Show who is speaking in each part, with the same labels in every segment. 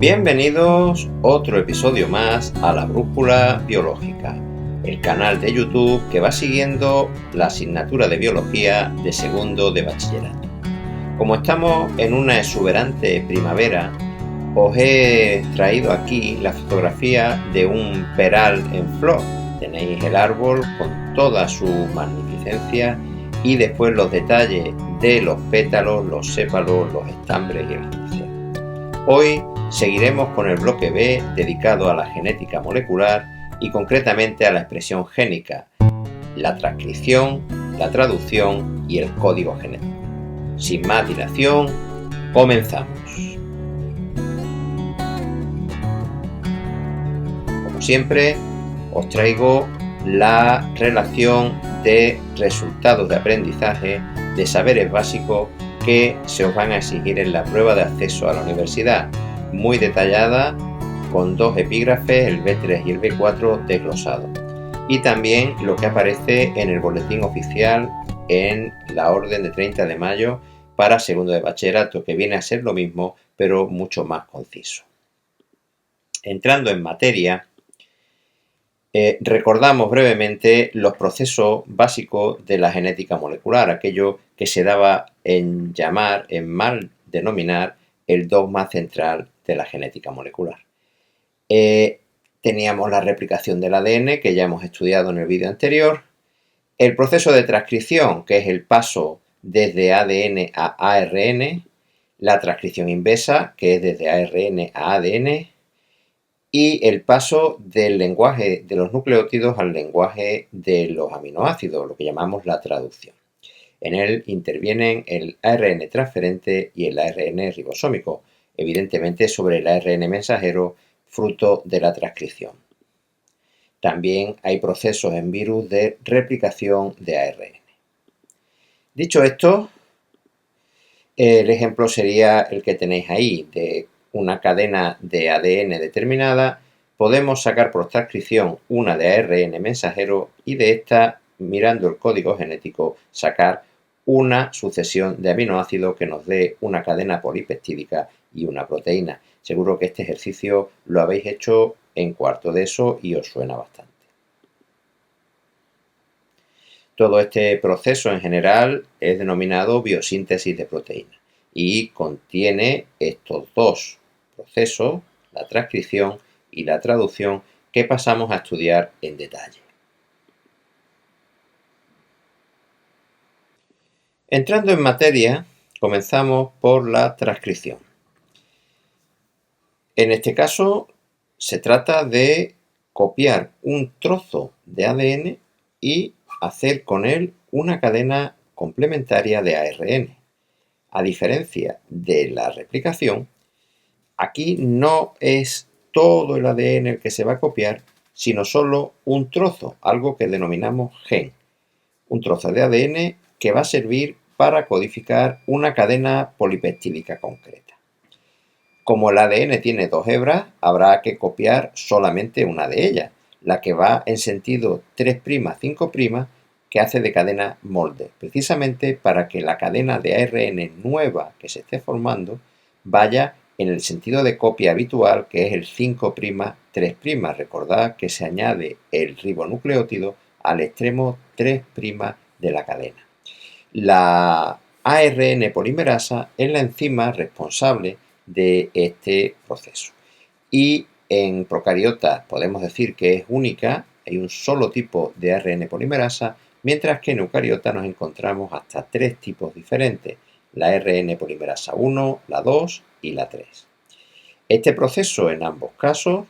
Speaker 1: Bienvenidos otro episodio más a la Brújula Biológica, el canal de YouTube que va siguiendo la asignatura de Biología de segundo de bachillerato. Como estamos en una exuberante primavera, os he traído aquí la fotografía de un peral en flor. Tenéis el árbol con toda su magnificencia y después los detalles de los pétalos, los sépalos, los estambres y las nuces. Hoy seguiremos con el bloque B dedicado a la genética molecular y concretamente a la expresión génica, la transcripción, la traducción y el código genético. Sin más dilación, comenzamos. Como siempre, os traigo la relación de resultados de aprendizaje de saberes básicos que se os van a exigir en la prueba de acceso a la universidad, muy detallada, con dos epígrafes, el B3 y el B4 desglosados. Y también lo que aparece en el boletín oficial en la orden de 30 de mayo para segundo de bachillerato, que viene a ser lo mismo, pero mucho más conciso. Entrando en materia, recordamos brevemente los procesos básicos de la genética molecular, aquello que se daba en mal denominar el dogma central de la genética molecular. Teníamos la replicación del ADN, que ya hemos estudiado en el vídeo anterior, el proceso de transcripción, que es el paso desde ADN a ARN, la transcripción inversa, que es desde ARN a ADN, y el paso del lenguaje de los nucleótidos al lenguaje de los aminoácidos, lo que llamamos la traducción. En él intervienen el ARN transferente y el ARN ribosómico, evidentemente sobre el ARN mensajero, fruto de la transcripción. También hay procesos en virus de replicación de ARN. Dicho esto, el ejemplo sería el que tenéis ahí, de una cadena de ADN determinada. Podemos sacar por transcripción una de ARN mensajero y de esta, mirando el código genético, sacar una sucesión de aminoácidos que nos dé una cadena polipeptídica y una proteína. Seguro que este ejercicio lo habéis hecho en cuarto de eso y os suena bastante. Todo este proceso en general es denominado biosíntesis de proteína y contiene estos dos procesos, la transcripción y la traducción, que pasamos a estudiar en detalle. Entrando en materia, comenzamos por la transcripción. En este caso, se trata de copiar un trozo de ADN y hacer con él una cadena complementaria de ARN. A diferencia de la replicación, aquí no es todo el ADN el que se va a copiar, sino solo un trozo, algo que denominamos gen. Un trozo de ADN que va a servir para codificar una cadena polipeptídica concreta. Como el ADN tiene dos hebras, habrá que copiar solamente una de ellas, la que va en sentido 3', 5', que hace de cadena molde, precisamente para que la cadena de ARN nueva que se esté formando vaya en el sentido de copia habitual, que es el 5', 3'. Recordad que se añade el ribonucleótido al extremo 3' de la cadena. La ARN polimerasa es la enzima responsable de este proceso. Y en procariotas podemos decir que es única, hay un solo tipo de ARN polimerasa, mientras que en eucariotas nos encontramos hasta 3 tipos diferentes, la ARN polimerasa 1, la 2 y la 3. Este proceso en ambos casos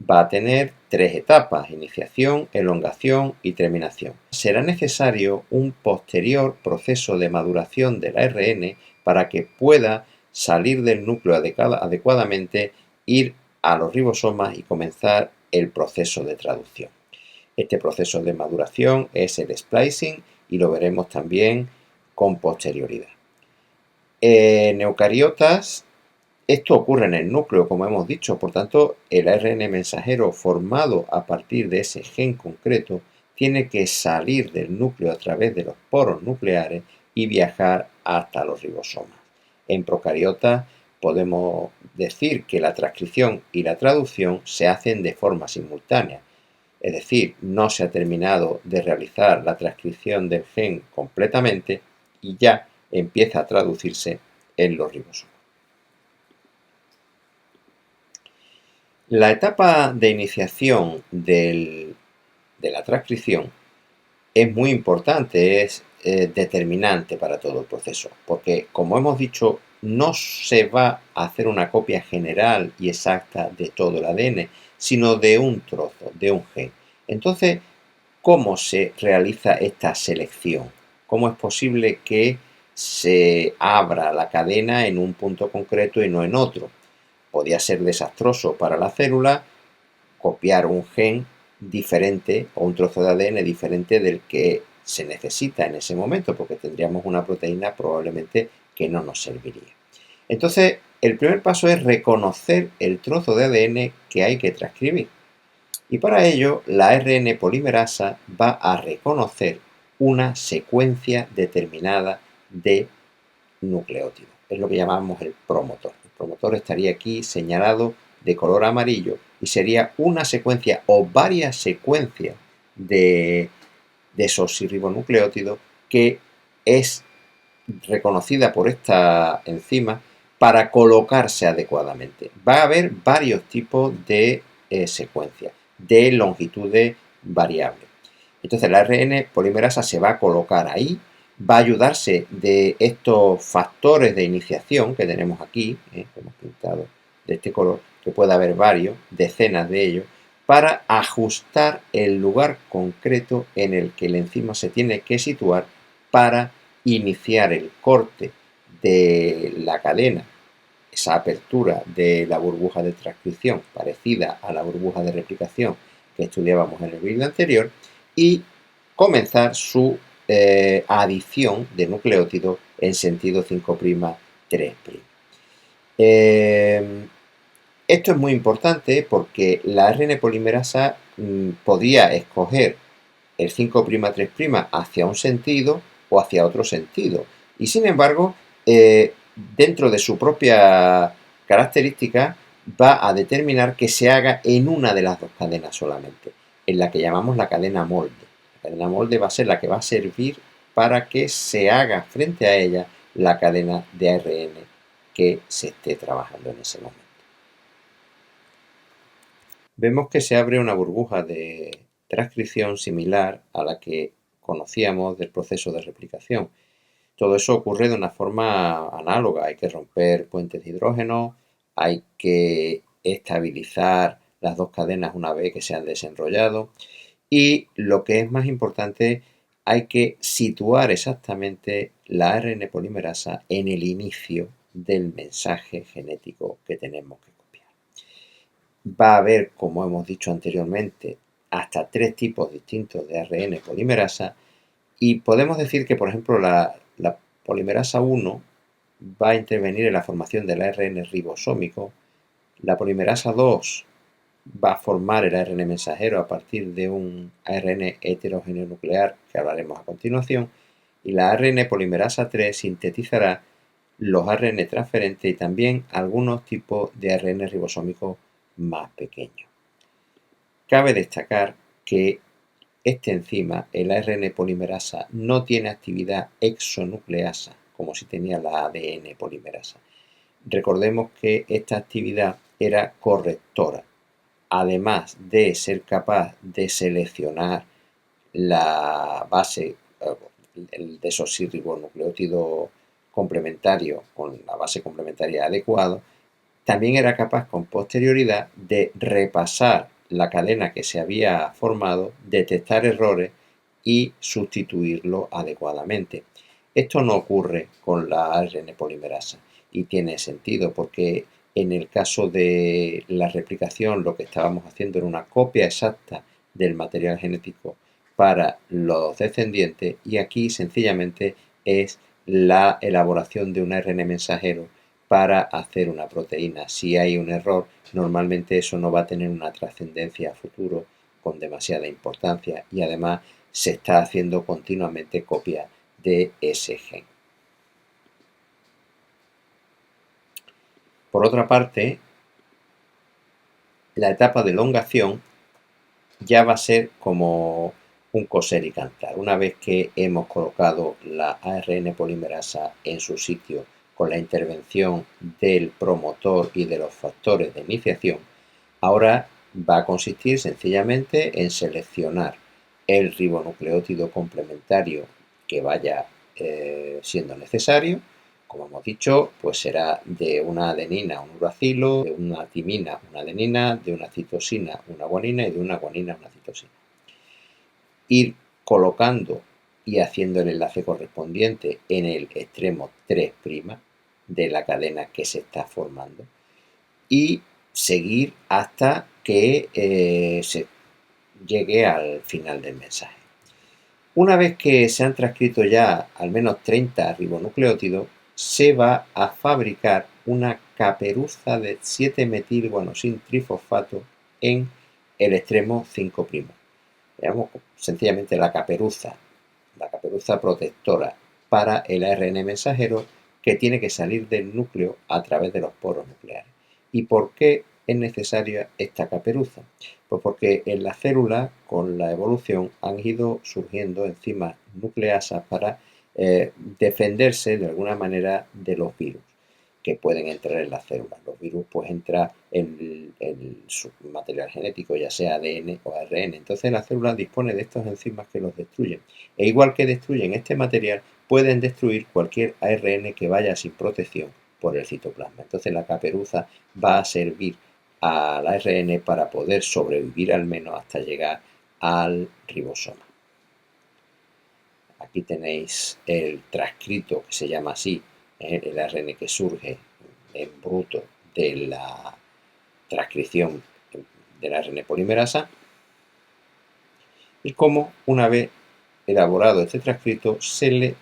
Speaker 1: va a tener 3 etapas: iniciación, elongación y terminación. Será necesario un posterior proceso de maduración del ARN para que pueda salir del núcleo adecuadamente, ir a los ribosomas y comenzar el proceso de traducción. Este proceso de maduración es el splicing y lo veremos también con posterioridad. En eucariotas esto ocurre en el núcleo, como hemos dicho, por tanto el ARN mensajero formado a partir de ese gen concreto tiene que salir del núcleo a través de los poros nucleares y viajar hasta los ribosomas. En procariotas podemos decir que la transcripción y la traducción se hacen de forma simultánea. Es decir, no se ha terminado de realizar la transcripción del gen completamente y ya empieza a traducirse en los ribosomas. La etapa de iniciación de la transcripción es muy importante, es determinante para todo el proceso, porque como hemos dicho, no se va a hacer una copia general y exacta de todo el ADN, sino de un trozo, de un gen. Entonces, ¿cómo se realiza esta selección? ¿Cómo es posible que se abra la cadena en un punto concreto y no en otro? Podía ser desastroso para la célula copiar un gen diferente o un trozo de ADN diferente del que se necesita en ese momento, porque tendríamos una proteína probablemente que no nos serviría. Entonces, el primer paso es reconocer el trozo de ADN que hay que transcribir. Y para ello, la ARN polimerasa va a reconocer una secuencia determinada de nucleótidos. Es lo que llamamos el promotor. El promotor estaría aquí señalado de color amarillo y sería una secuencia o varias secuencias de desoxirribonucleótidos que es reconocida por esta enzima para colocarse adecuadamente. Va a haber varios tipos de secuencias de longitudes variables. Entonces la ARN polimerasa se va a colocar ahí, va a ayudarse de estos factores de iniciación que tenemos aquí, que hemos pintado de este color, que puede haber varios, decenas de ellos, para ajustar el lugar concreto en el que la enzima se tiene que situar para iniciar el corte de la cadena, esa apertura de la burbuja de transcripción parecida a la burbuja de replicación que estudiábamos en el vídeo anterior, y comenzar su adición de nucleótidos en sentido 5', 3'. Esto es muy importante porque la ARN polimerasa podía escoger el 5', 3' hacia un sentido o hacia otro sentido. Y sin embargo, dentro de su propia característica, va a determinar que se haga en una de las dos cadenas solamente, en la que llamamos la cadena molde. La cadena molde va a ser la que va a servir para que se haga frente a ella la cadena de ARN que se esté trabajando en ese momento. Vemos que se abre una burbuja de transcripción similar a la que conocíamos del proceso de replicación. Todo eso ocurre de una forma análoga. Hay que romper puentes de hidrógeno, hay que estabilizar las dos cadenas una vez que se han desenrollado y, lo que es más importante, hay que situar exactamente la ARN polimerasa en el inicio del mensaje genético que tenemos que copiar. Va a haber, como hemos dicho anteriormente, hasta 3 tipos distintos de ARN polimerasa y podemos decir que, por ejemplo, la polimerasa 1 va a intervenir en la formación del ARN ribosómico, la polimerasa 2 va a formar el ARN mensajero a partir de un ARN heterogéneo nuclear que hablaremos a continuación, y la ARN polimerasa 3 sintetizará los ARN transferentes y también algunos tipos de ARN ribosómicos más pequeños. Cabe destacar que esta enzima, el ARN polimerasa, no tiene actividad exonucleasa, como si tenía la ADN polimerasa. Recordemos que esta actividad era correctora, además de ser capaz de seleccionar la base, el desoxirribonucleótido complementario con la base complementaria adecuada, también era capaz con posterioridad de repasar la cadena que se había formado, detectar errores y sustituirlo adecuadamente. Esto no ocurre con la ARN polimerasa y tiene sentido porque en el caso de la replicación lo que estábamos haciendo era una copia exacta del material genético para los descendientes y aquí sencillamente es la elaboración de un ARN mensajero para hacer una proteína. Si hay un error, normalmente eso no va a tener una trascendencia a futuro con demasiada importancia y además se está haciendo continuamente copia de ese gen. Por otra parte, la etapa de elongación ya va a ser como un coser y cantar. Una vez que hemos colocado la ARN polimerasa en su sitio con la intervención del promotor y de los factores de iniciación, ahora va a consistir sencillamente en seleccionar el ribonucleótido complementario que vaya siendo necesario. Como hemos dicho, pues será de una adenina un uracilo, de una timina una adenina, de una citosina una guanina y de una guanina una citosina. Ir colocando y haciendo el enlace correspondiente en el extremo 3' de la cadena que se está formando y seguir hasta que se llegue al final del mensaje. Una vez que se han transcrito ya al menos 30 ribonucleótidos, se va a fabricar una caperuza de 7-metilguanosin trifosfato en el extremo 5'. Veamos sencillamente la caperuza protectora para el ARN mensajero que tiene que salir del núcleo a través de los poros nucleares. ¿Y por qué es necesaria esta caperuza? Pues porque en la célula, con la evolución, han ido surgiendo enzimas nucleasas para defenderse de alguna manera de los virus que pueden entrar en las células. Los virus pues entran en su material genético, ya sea ADN o ARN. Entonces la célula dispone de estos enzimas que los destruyen. E igual que destruyen este material, pueden destruir cualquier ARN que vaya sin protección por el citoplasma. Entonces la caperuza va a servir al ARN para poder sobrevivir al menos hasta llegar al ribosoma. Aquí tenéis el transcrito que se llama así, el ARN que surge en bruto de la transcripción del ARN polimerasa, y cómo una vez elaborado este transcrito se le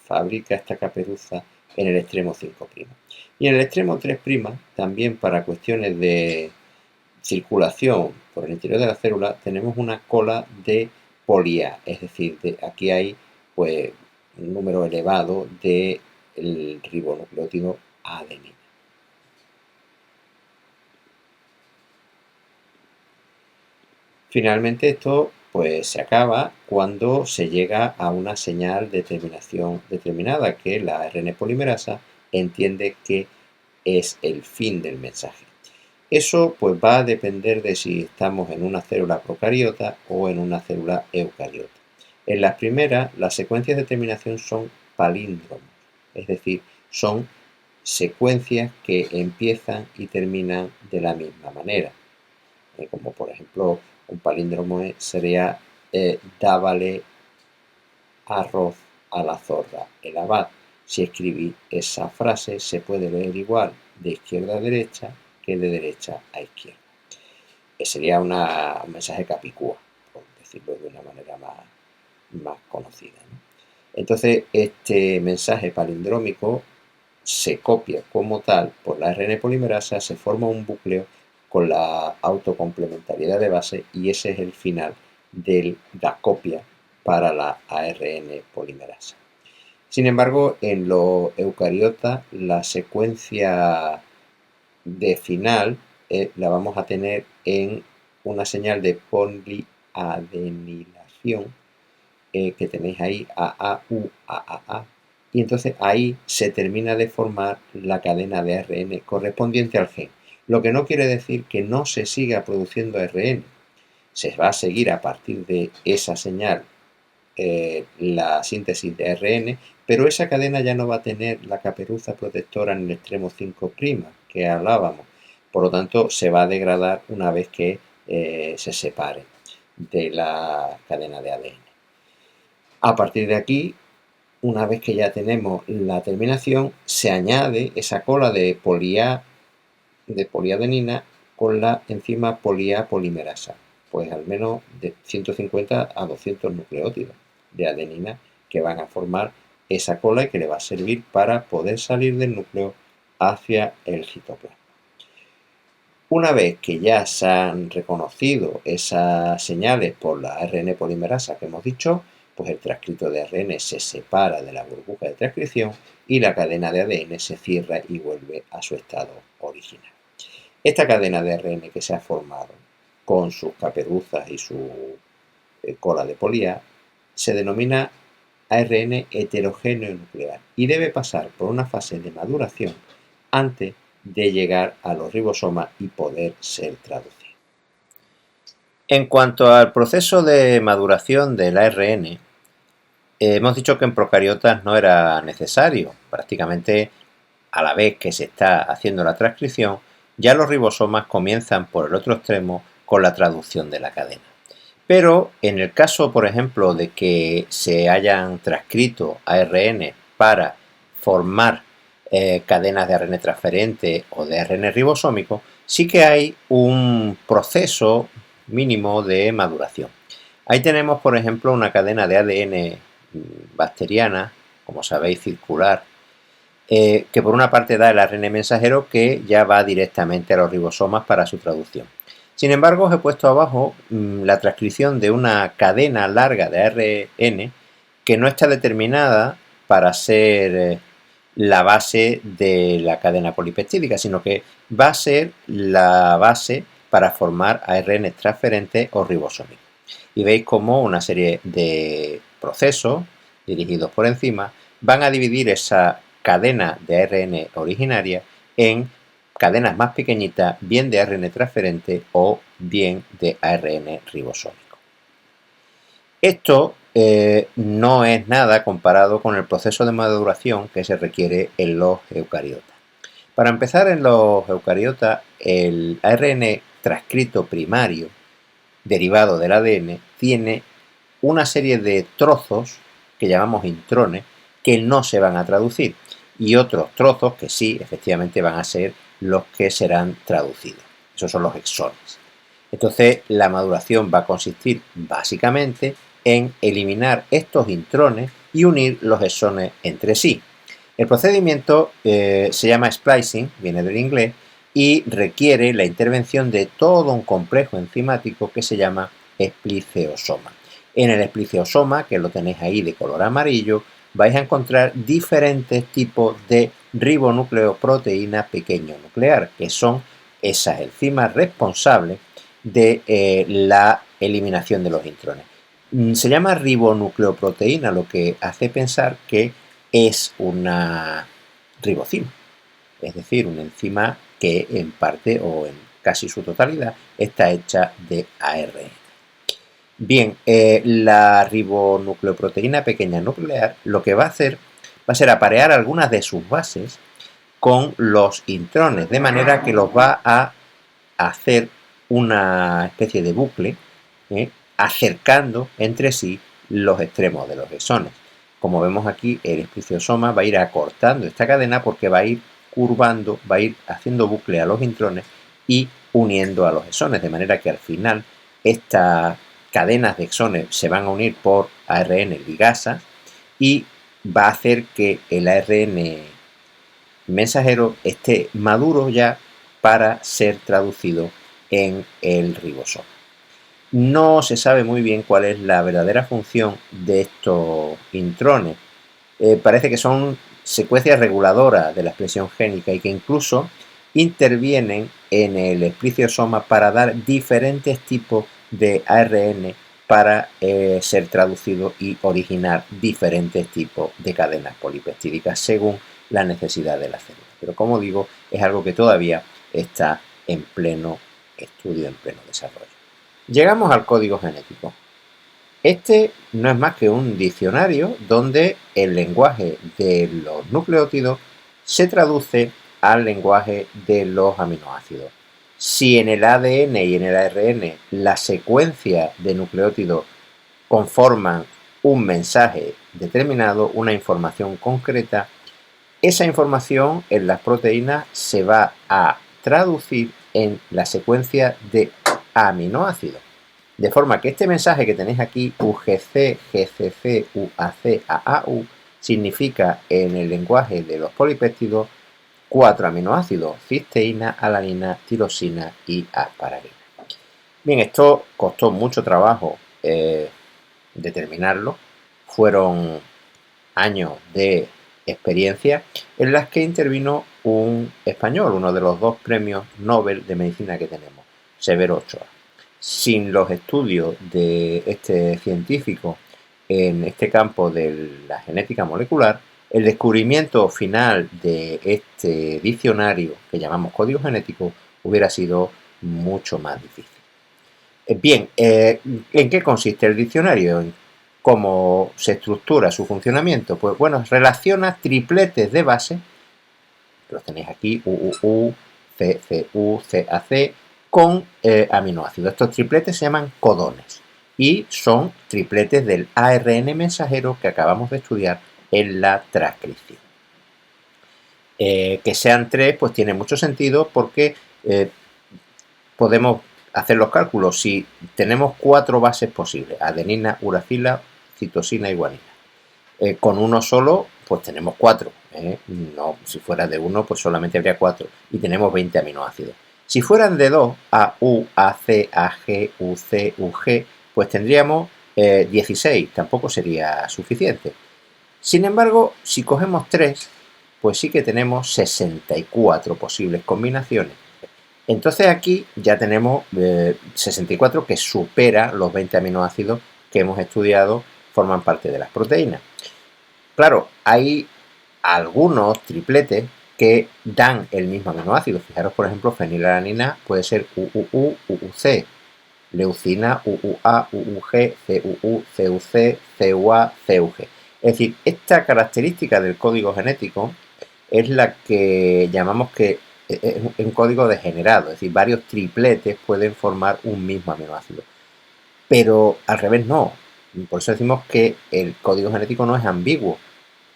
Speaker 1: fabrica esta caperuza en el extremo 5'. Y en el extremo 3', también para cuestiones de circulación por el interior de la célula, tenemos una cola de poli-A, es decir, aquí hay pues un número elevado del ribonucleótido adenina. Finalmente esto pues se acaba cuando se llega a una señal de terminación determinada que la ARN polimerasa entiende que es el fin del mensaje. Eso pues va a depender de si estamos en una célula procariota o en una célula eucariota. En las primeras, las secuencias de terminación son palíndromos, es decir, son secuencias que empiezan y terminan de la misma manera. Como por ejemplo, un palíndromo sería dábale arroz a la zorra el abad. Si escribí esa frase se puede leer igual de izquierda a derecha que de derecha a izquierda. Sería un mensaje capicúa, por decirlo de una manera más conocida, ¿no? Entonces, este mensaje palindrómico se copia como tal por la ARN polimerasa, se forma un bucle con la autocomplementariedad de base y ese es el final de la copia para la ARN polimerasa. Sin embargo, en los eucariotas la secuencia de final la vamos a tener en una señal de poliadenilación que tenéis ahí, AAU, AAA, y entonces ahí se termina de formar la cadena de ARN correspondiente al gen, lo que no quiere decir que no se siga produciendo ARN, se va a seguir a partir de esa señal la síntesis de ARN, pero esa cadena ya no va a tener la caperuza protectora en el extremo 5' que hablábamos, por lo tanto se va a degradar una vez que se separe de la cadena de ADN. A partir de aquí, una vez que ya tenemos la terminación, se añade esa cola de poliadenina con la enzima poli-A polimerasa, pues al menos de 150 a 200 nucleótidos de adenina que van a formar esa cola y que le va a servir para poder salir del núcleo hacia el citoplasma. Una vez que ya se han reconocido esas señales por la ARN polimerasa que hemos dicho, pues el transcrito de ARN se separa de la burbuja de transcripción y la cadena de ADN se cierra y vuelve a su estado original. Esta cadena de ARN que se ha formado con sus caperuzas y su cola de polía se denomina ARN heterogéneo nuclear y debe pasar por una fase de maduración antes de llegar a los ribosomas y poder ser traducido. En cuanto al proceso de maduración del ARN, hemos dicho que en procariotas no era necesario. Prácticamente a la vez que se está haciendo la transcripción, ya los ribosomas comienzan por el otro extremo con la traducción de la cadena. Pero en el caso, por ejemplo, de que se hayan transcrito ARN para formar cadenas de ARN transferente o de ARN ribosómico, sí que hay un proceso mínimo de maduración. Ahí tenemos, por ejemplo, una cadena de ADN bacteriana, como sabéis, circular, que por una parte da el ARN mensajero que ya va directamente a los ribosomas para su traducción. Sin embargo, os he puesto abajo la transcripción de una cadena larga de ARN que no está determinada para ser la base de la cadena polipeptídica, sino que va a ser la base para formar ARN transferentes o ribosómicos. Y veis cómo una serie de procesos dirigidos por enzima van a dividir esa cadena de ARN originaria en cadenas más pequeñitas, bien de ARN transferente o bien de ARN ribosómico. Esto no es nada comparado con el proceso de maduración que se requiere en los eucariotas. Para empezar, en los eucariotas, el ARN transcrito primario, derivado del ADN, tiene una serie de trozos que llamamos intrones que no se van a traducir y otros trozos que sí, efectivamente, van a ser los que serán traducidos. Esos son los exones. Entonces, la maduración va a consistir básicamente en eliminar estos intrones y unir los exones entre sí. El procedimiento se llama splicing, viene del inglés, y requiere la intervención de todo un complejo enzimático que se llama espliceosoma. En el espliceosoma, que lo tenéis ahí de color amarillo, vais a encontrar diferentes tipos de ribonucleoproteína pequeño nuclear, que son esas enzimas responsables de la eliminación de los intrones. Se llama ribonucleoproteína, lo que hace pensar que es una ribocima, es decir, una enzima que en parte o en casi su totalidad está hecha de ARN. Bien, la ribonucleoproteína pequeña nuclear lo que va a hacer va a ser aparear algunas de sus bases con los intrones, de manera que los va a hacer una especie de bucle, acercando entre sí los extremos de los exones. Como vemos aquí, el espliciosoma va a ir acortando esta cadena porque va a ir curvando, va a ir haciendo bucle a los intrones y uniendo a los exones, de manera que al final estas cadenas de exones se van a unir por ARN ligasas y va a hacer que el ARN mensajero esté maduro ya para ser traducido en el ribosoma. No se sabe muy bien cuál es la verdadera función de estos intrones. Parece que son secuencias reguladoras de la expresión génica y que incluso intervienen en el espliciosoma para dar diferentes tipos de ARN para ser traducido y originar diferentes tipos de cadenas polipeptídicas según la necesidad de la célula. Pero como digo, es algo que todavía está en pleno estudio, en pleno desarrollo. Llegamos al código genético. Este no es más que un diccionario donde el lenguaje de los nucleótidos se traduce al lenguaje de los aminoácidos. Si en el ADN y en el ARN la secuencia de nucleótidos conforman un mensaje determinado, una información concreta, esa información en las proteínas se va a traducir en la secuencia de aminoácidos. De forma que este mensaje que tenéis aquí, UGC, GCC, UAC, AAU, significa en el lenguaje de los polipéptidos 4 aminoácidos: cisteína, alanina, tirosina y asparagina. Bien, esto costó mucho trabajo determinarlo, Fueron años de experiencia en las que intervino un español, uno de los 2 premios Nobel de medicina que tenemos, Severo Ochoa. Sin los estudios de este científico en este campo de la genética molecular, el descubrimiento final de este diccionario que llamamos código genético hubiera sido mucho más difícil. Bien, ¿en qué consiste el diccionario? ¿Cómo se estructura su funcionamiento? Pues bueno, relaciona tripletes de base, los tenéis aquí, UUU, CCU, CAC, con aminoácidos. Estos tripletes se llaman codones y son tripletes del ARN mensajero que acabamos de estudiar en la transcripción. Que sean 3 pues tiene mucho sentido porque podemos hacer los cálculos. Si tenemos 4 bases posibles, adenina, uracila, citosina y guanina, con uno solo pues tenemos 4, no, si fuera de 1 pues solamente habría 4 y tenemos 20 aminoácidos. Si fueran de 2, AU, AC, AG, UC, UG, pues tendríamos 16, tampoco sería suficiente. Sin embargo, si cogemos 3, pues sí que tenemos 64 posibles combinaciones. Entonces aquí ya tenemos 64 que supera los 20 aminoácidos que hemos estudiado, forman parte de las proteínas. Claro, hay algunos tripletes que dan el mismo aminoácido. Fijaros, por ejemplo, fenilalanina puede ser UUU, UUC, leucina, UUA, UUG, CUU, CUC, CUA, CUG. Es decir, esta característica del código genético es la que llamamos que es un código degenerado, es decir, varios tripletes pueden formar un mismo aminoácido. Pero al revés no. Por eso decimos que el código genético no es ambiguo.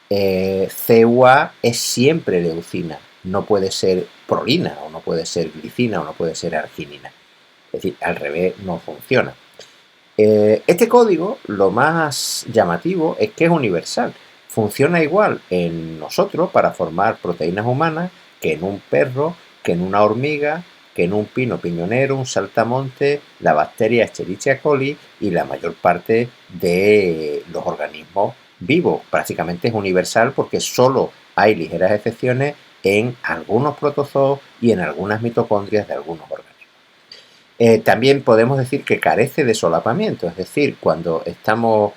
Speaker 1: CUA es siempre leucina, no puede ser prolina, o no puede ser glicina, o no puede ser arginina. Es decir, al revés no funciona. Este código, lo más llamativo es que es universal. Funciona igual en nosotros para formar proteínas humanas que en un perro, que en una hormiga, que en un pino piñonero, un saltamonte, la bacteria Escherichia coli y la mayor parte de los organismos vivos. Prácticamente es universal porque solo hay ligeras excepciones en algunos protozoos y en algunas mitocondrias de algunos organismos. También podemos decir que carece de solapamiento, es decir, cuando estamos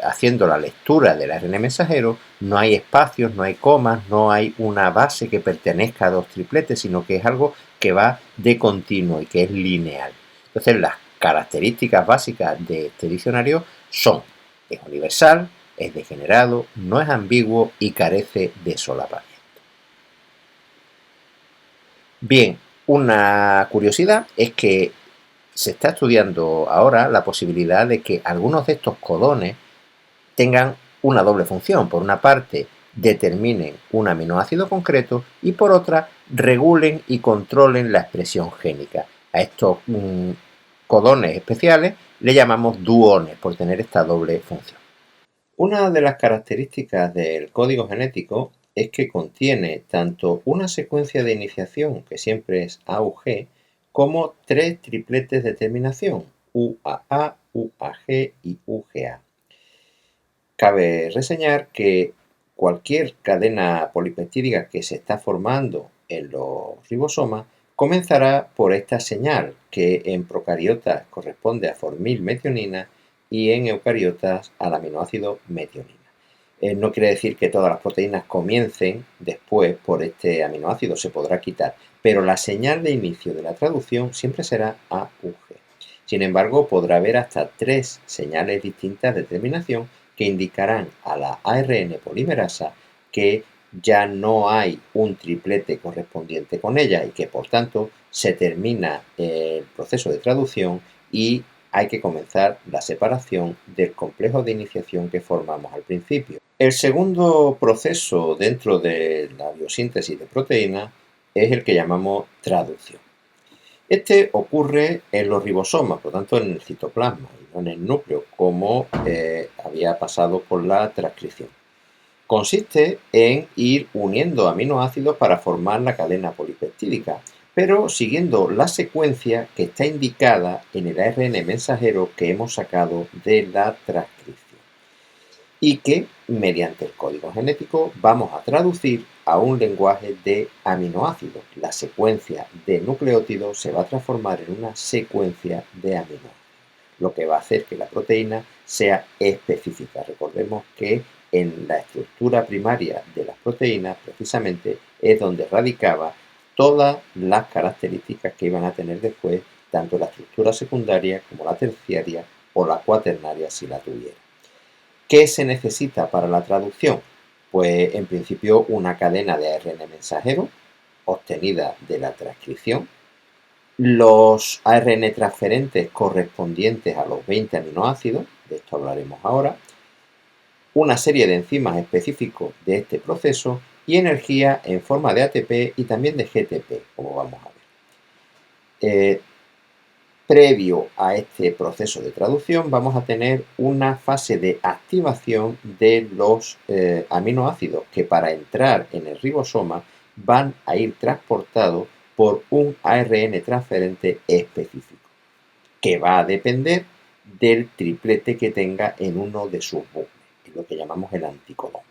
Speaker 1: haciendo la lectura del ARN mensajero, no hay espacios, no hay comas, no hay una base que pertenezca a 2 tripletes, sino que es algo que va de continuo y que es lineal. Entonces, las características básicas de este diccionario son: es universal, es degenerado, no es ambiguo y carece de solapamiento. Bien, una curiosidad es que se está estudiando ahora la posibilidad de que algunos de estos codones tengan una doble función. Por una parte, determinen un aminoácido concreto y por otra, regulen y controlen la expresión génica. A estos codones especiales le llamamos duones por tener esta doble función. Una de las características del código genético es que contiene tanto una secuencia de iniciación, que siempre es AUG, como 3 tripletes de terminación, UAA, UAG y UGA. Cabe reseñar que cualquier cadena polipeptídica que se está formando en los ribosomas comenzará por esta señal, que en procariotas corresponde a formilmetionina y en eucariotas al aminoácido metionina. No quiere decir que todas las proteínas comiencen después por este aminoácido, se podrá quitar, pero la señal de inicio de la traducción siempre será AUG. Sin embargo, podrá haber hasta 3 señales distintas de terminación que indicarán a la ARN polimerasa que ya no hay un triplete correspondiente con ella y que por tanto se termina el proceso de traducción y hay que comenzar la separación del complejo de iniciación que formamos al principio. El segundo proceso dentro de la biosíntesis de proteínas es el que llamamos traducción. Este ocurre en los ribosomas, por lo tanto en el citoplasma y no en el núcleo, como había pasado con la transcripción. Consiste en ir uniendo aminoácidos para formar la cadena polipeptídica, pero siguiendo la secuencia que está indicada en el ARN mensajero que hemos sacado de la transcripción. y que mediante el código genético vamos a traducir a un lenguaje de aminoácidos. La secuencia de nucleótidos se va a transformar en una secuencia de aminoácidos, lo que va a hacer que la proteína sea específica. Recordemos que en la estructura primaria de las proteínas precisamente es donde radicaba todas las características que iban a tener después tanto la estructura secundaria como la terciaria o la cuaternaria si la tuviera. ¿Qué se necesita para la traducción? Pues en principio una cadena de ARN mensajero obtenida de la transcripción, los ARN transferentes correspondientes a los 20 aminoácidos, de esto hablaremos ahora, una serie de enzimas específicos de este proceso y energía en forma de ATP y también de GTP, como vamos a ver. Previo a este proceso de traducción vamos a tener una fase de activación de los aminoácidos que para entrar en el ribosoma van a ir transportados por un ARN transferente específico, que va a depender del triplete que tenga en uno de sus bucles, lo que llamamos el anticodón.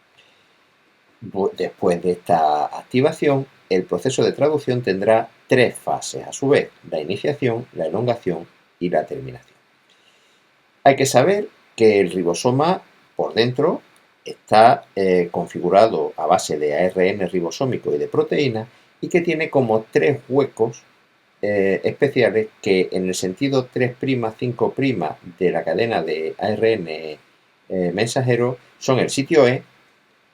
Speaker 1: Después de esta activación, el proceso de traducción tendrá 3 fases a su vez: la iniciación, la elongación y la terminación. Hay que saber que el ribosoma por dentro está configurado a base de ARN ribosómico y de proteínas y que tiene como 3 huecos especiales que en el sentido 3', 5' de la cadena de ARN mensajero son el sitio E,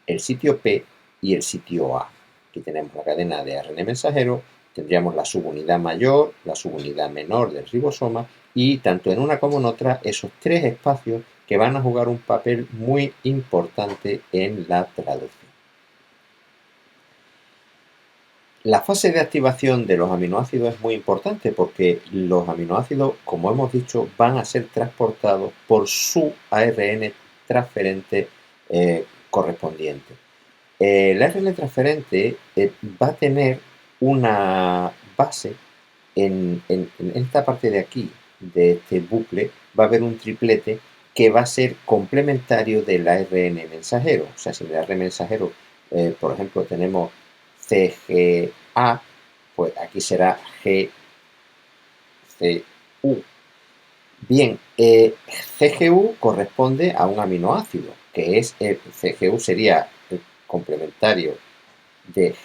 Speaker 1: el sitio P y el sitio A. Aquí tenemos la cadena de ARN mensajero, tendríamos la subunidad mayor, la subunidad menor del ribosoma y tanto en una como en otra esos 3 espacios que van a jugar un papel muy importante en la traducción. La fase de activación de los aminoácidos es muy importante porque los aminoácidos, como hemos dicho, van a ser transportados por su ARN transferente correspondiente. El ARN transferente va a tener una base en esta parte de aquí, de este bucle, va a haber un triplete que va a ser complementario del ARN mensajero. O sea, si en el ARN mensajero, por ejemplo, tenemos CGA, pues aquí será GCU. Bien, CGU corresponde a un aminoácido, que es el CGU sería el complementario de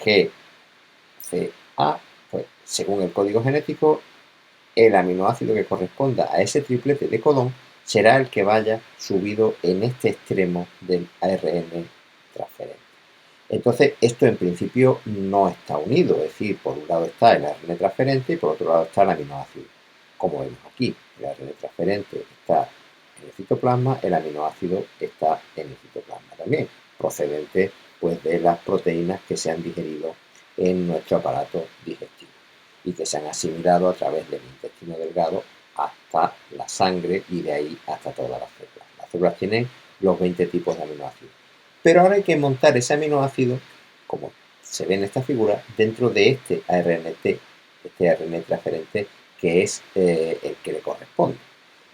Speaker 1: GCA, pues según el código genético, el aminoácido que corresponda a ese triplete de codón será el que vaya subido en este extremo del ARN transferente. Entonces, esto en principio no está unido, es decir, por un lado está el ARN transferente y por otro lado está el aminoácido. Como vemos aquí, el ARN transferente está en el citoplasma, el aminoácido está en el citoplasma también, procedente pues, de las proteínas que se han digerido en nuestro aparato digestivo y que se han asimilado a través del intestino delgado hasta la sangre y de ahí hasta todas las células. Las células tienen los 20 tipos de aminoácidos. Pero ahora hay que montar ese aminoácido, como se ve en esta figura, dentro de este ARNT, este ARN transferente, que es el que le corresponde.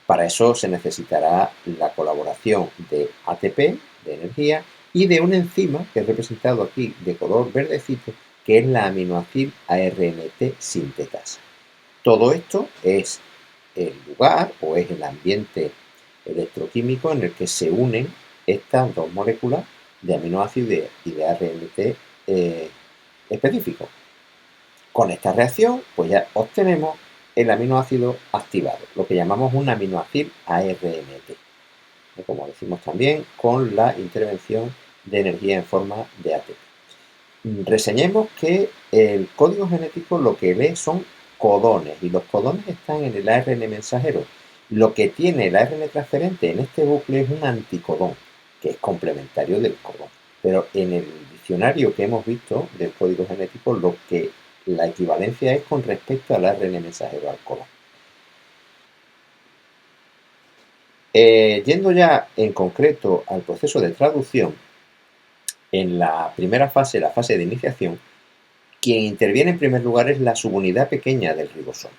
Speaker 1: Para eso se necesitará la colaboración de ATP, de energía, y de una enzima que es representado aquí de color verdecito, que es la aminoacil ARNT sintetasa. Todo esto es el lugar o es el ambiente electroquímico en el que se unen estas dos moléculas de aminoácido y de ARNT específico. Con esta reacción, pues ya obtenemos el aminoácido activado, lo que llamamos un aminoácido ARNT, como decimos también, con la intervención de energía en forma de ATP. Reseñemos que el código genético lo que lee son codones y los codones están en el ARN mensajero. Lo que tiene el ARN transferente en este bucle es un anticodón, que es complementario del codón. Pero en el diccionario que hemos visto del código genético, lo que la equivalencia es con respecto al ARN mensajero, al codón. Yendo ya en concreto al proceso de traducción, en la primera fase, la fase de iniciación, quien interviene en primer lugar es la subunidad pequeña del ribosoma.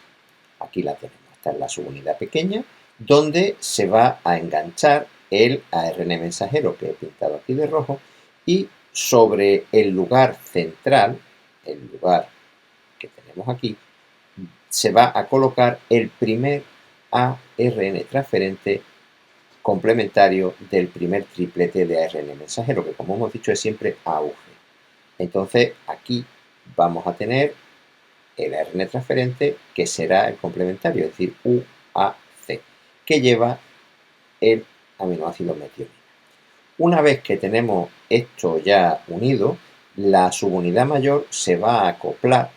Speaker 1: Aquí la tenemos, esta es la subunidad pequeña, donde se va a enganchar el ARN mensajero que he pintado aquí de rojo, y sobre el lugar central, el lugar que tenemos aquí, se va a colocar el primer ARN transferente complementario del primer triplete de ARN mensajero, que como hemos dicho es siempre AUG. Entonces aquí vamos a tener el ARN transferente que será el complementario, es decir, UAC, que lleva el aminoácido metionina. Una vez que tenemos esto ya unido, la subunidad mayor se va a acoplar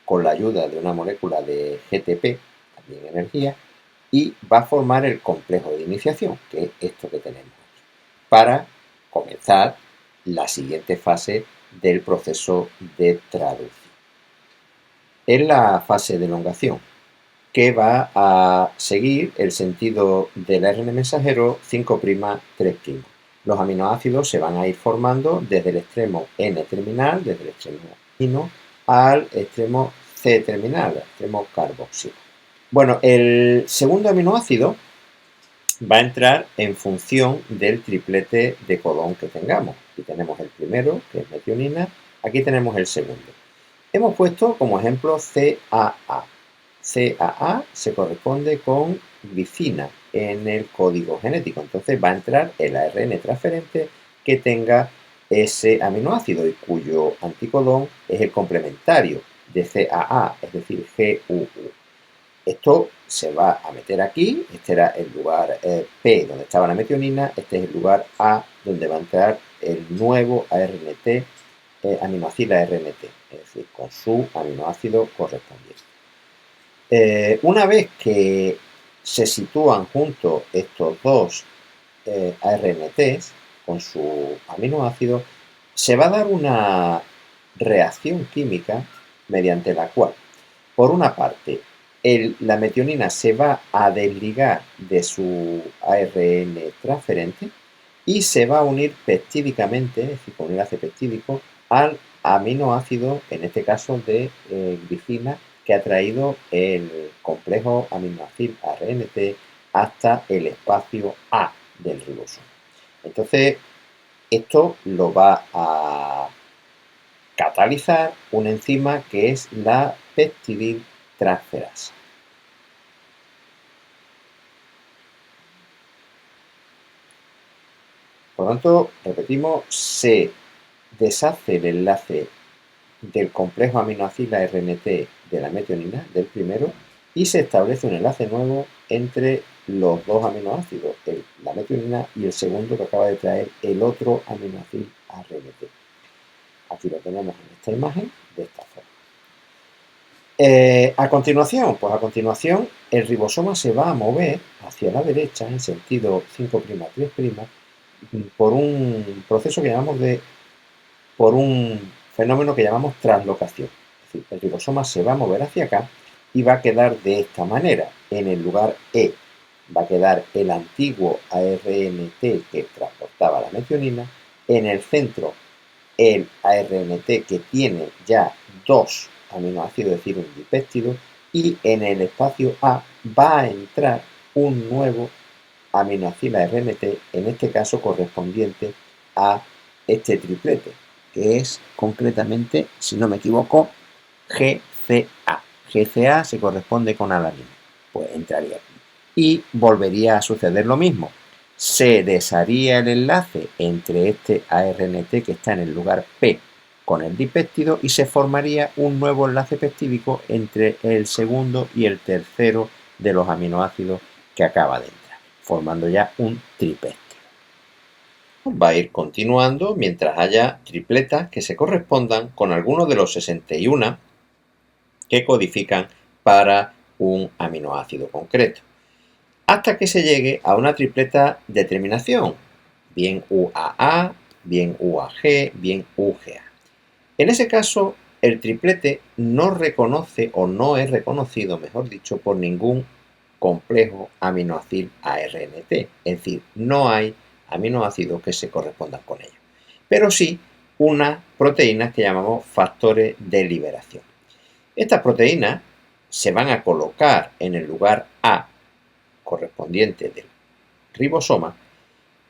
Speaker 1: con la ayuda de una molécula de GTP, también energía, y va a formar el complejo de iniciación, que es esto que tenemos aquí, para comenzar la siguiente fase del proceso de traducción. Es la fase de elongación, que va a seguir el sentido del ARN mensajero 5', 3'. Los aminoácidos se van a ir formando desde el extremo N terminal, desde el extremo amino, al extremo C terminal, al extremo carboxilo. Bueno, el segundo aminoácido va a entrar en función del triplete de codón que tengamos. Aquí tenemos el primero, que es metionina, aquí tenemos el segundo. Hemos puesto como ejemplo CAA. CAA se corresponde con glicina en el código genético, entonces va a entrar el ARN transferente que tenga ese aminoácido y cuyo anticodón es el complementario de CAA, es decir, GUU. Esto se va a meter aquí, este era el lugar P donde estaba la metionina, este es el lugar A donde va a entrar el nuevo ARNT, aminoácido ARNT, es decir, con su aminoácido correspondiente. Una vez que se sitúan juntos estos dos ARNTs con su aminoácido, se va a dar una reacción química mediante la cual, por una parte, la metionina se va a desligar de su ARN transferente y se va a unir peptídicamente, es decir, con enlace peptídico, al aminoácido, en este caso de glicina, que ha traído el complejo aminoácido ARNT hasta el espacio A del ribosoma. Entonces, esto lo va a catalizar una enzima que es la peptidiltransferasa. Por lo tanto, repetimos, se deshace el enlace del complejo aminoácido ARNT de la metionina, del primero, y se establece un enlace nuevo entre los dos aminoácidos, la metionina y el segundo que acaba de traer el otro aminoácido ARNT. Aquí lo tenemos en esta imagen, de esta forma. A continuación, el ribosoma se va a mover hacia la derecha en sentido 5', 3', por un proceso que llamamos por un fenómeno que llamamos translocación. Es decir, el ribosoma se va a mover hacia acá y va a quedar de esta manera. En el lugar E va a quedar el antiguo ARNT que transportaba la metionina. En el centro, el ARNT que tiene ya dos aminoácidos, es decir, un dipéptido. Y en el espacio A va a entrar un nuevo aminoácido ARNT, en este caso correspondiente a este triplete, que es concretamente, si no me equivoco, GCA. GCA se corresponde con alanina, pues entraría aquí. Y volvería a suceder lo mismo. Se desharía el enlace entre este ARNT que está en el lugar P con el dipéptido y se formaría un nuevo enlace peptídico entre el segundo y el tercero de los aminoácidos que acaba de entrar, formando ya un tripéptido. Va a ir continuando mientras haya tripletas que se correspondan con algunos de los 61 que codifican para un aminoácido concreto, hasta que se llegue a una tripleta de terminación, bien UAA, bien UAG, bien UGA. En ese caso, el triplete no reconoce o no es reconocido, mejor dicho, por ningún complejo aminoácido ARNT, es decir, no hay aminoácidos que se correspondan con ellos, pero sí unas proteínas que llamamos factores de liberación. Estas proteínas se van a colocar en el lugar A correspondiente del ribosoma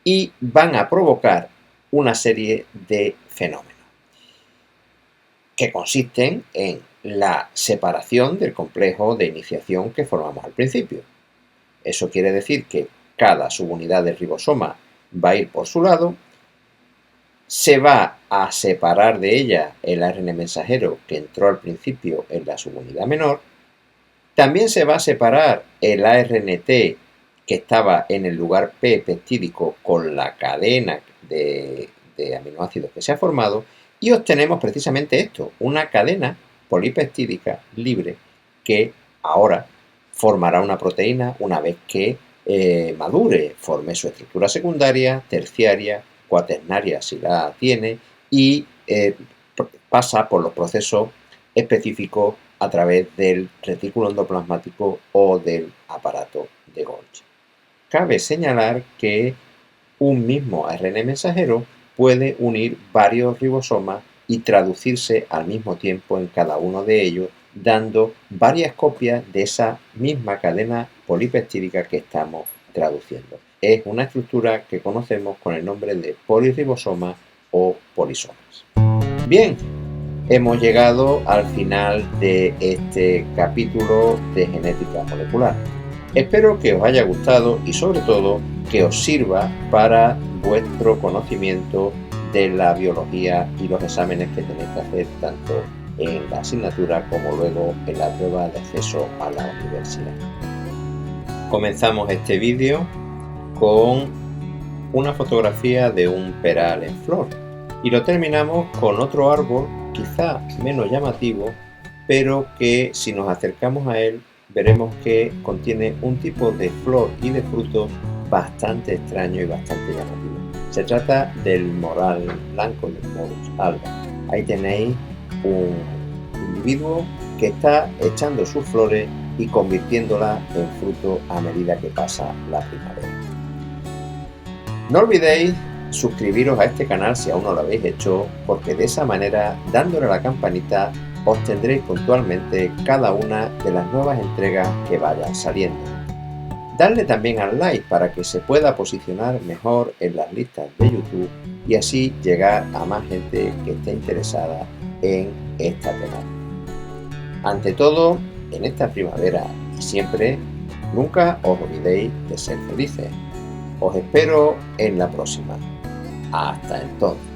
Speaker 1: y van a provocar una serie de fenómenos que consisten en la separación del complejo de iniciación que formamos al principio. Eso quiere decir que cada subunidad del ribosoma va a ir por su lado, se va a separar de ella el ARN mensajero que entró al principio en la subunidad menor, también se va a separar el ARNT que estaba en el lugar P peptídico con la cadena de aminoácidos que se ha formado, y obtenemos precisamente esto, una cadena polipeptídica libre que ahora formará una proteína una vez que madure, forme su estructura secundaria, terciaria, cuaternaria si la tiene, y pasa por los procesos específicos a través del retículo endoplasmático o del aparato de Golgi. Cabe señalar que un mismo ARN mensajero puede unir varios ribosomas y traducirse al mismo tiempo en cada uno de ellos, dando varias copias de esa misma cadena polipeptídica que estamos traduciendo. Es una estructura que conocemos con el nombre de polirribosomas o polisomas. Bien, hemos llegado al final de este capítulo de genética molecular. Espero que os haya gustado y sobre todo que os sirva para vuestro conocimiento de la biología y los exámenes que tenéis que hacer tanto en la asignatura como luego en la prueba de acceso a la universidad. Comenzamos este vídeo con una fotografía de un peral en flor y lo terminamos con otro árbol quizá menos llamativo, pero que si nos acercamos a él veremos que contiene un tipo de flor y de fruto bastante extraño y bastante llamativo. Se trata del moral blanco, del Morus alba. Ahí tenéis un individuo que está echando sus flores y convirtiéndolas en fruto a medida que pasa la primavera. No olvidéis suscribiros a este canal si aún no lo habéis hecho, porque de esa manera, dándole a la campanita, obtendréis puntualmente cada una de las nuevas entregas que vayan saliendo. Darle también al like para que se pueda posicionar mejor en las listas de YouTube y así llegar a más gente que esté interesada en esta temática. Ante todo, en esta primavera y siempre, nunca os olvidéis de ser felices. Os espero en la próxima. Hasta entonces.